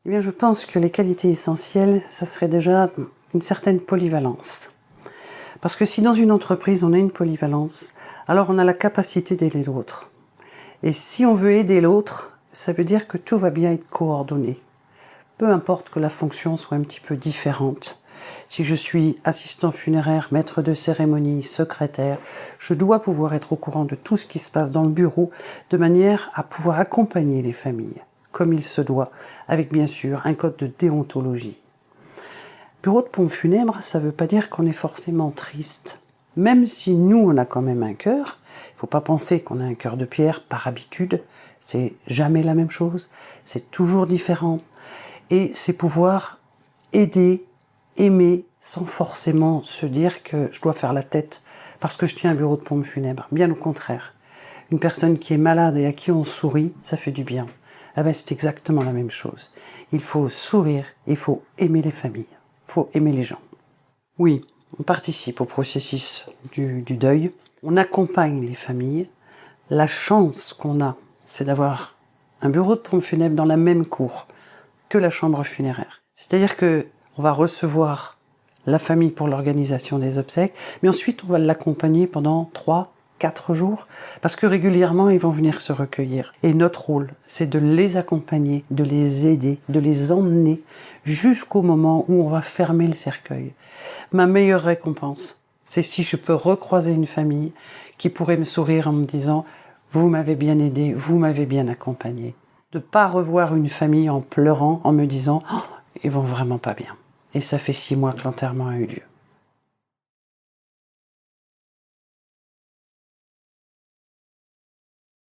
Eh bien, je pense que les qualités essentielles, ça serait déjà une certaine polyvalence. Parce que si dans une entreprise, on a une polyvalence, alors on a la capacité d'aider l'autre. Et si on veut aider l'autre, ça veut dire que tout va bien être coordonné. Peu importe que la fonction soit un petit peu différente. Si je suis assistant funéraire, maître de cérémonie, secrétaire, je dois pouvoir être au courant de tout ce qui se passe dans le bureau, de manière à pouvoir accompagner les familles, comme il se doit, avec bien sûr un code de déontologie. Bureau de pompe funèbre, ça ne veut pas dire qu'on est forcément triste. Même si nous, on a quand même un cœur, il ne faut pas penser qu'on a un cœur de pierre par habitude, c'est jamais la même chose, c'est toujours différent. Et c'est pouvoir aider, aimer, sans forcément se dire que je dois faire la tête parce que je tiens un bureau de pompe funèbre. Bien au contraire. Une personne qui est malade et à qui on sourit, ça fait du bien. Ah ben, c'est exactement la même chose. Il faut sourire, il faut aimer les familles, il faut aimer les gens. Oui, on participe au processus du deuil, on accompagne les familles. La chance qu'on a, c'est d'avoir un bureau de pompe funèbre dans la même cour que la chambre funéraire. C'est-à-dire que on va recevoir la famille pour l'organisation des obsèques, mais ensuite on va l'accompagner pendant 3-4 jours, parce que régulièrement ils vont venir se recueillir. Et notre rôle, c'est de les accompagner, de les aider, de les emmener jusqu'au moment où on va fermer le cercueil. Ma meilleure récompense, c'est si je peux recroiser une famille qui pourrait me sourire en me disant « Vous m'avez bien aidé, vous m'avez bien accompagné ». De ne pas revoir une famille en pleurant, en me disant oh, « Ils vont vraiment pas bien ». Et ça fait 6 mois que l'enterrement a eu lieu.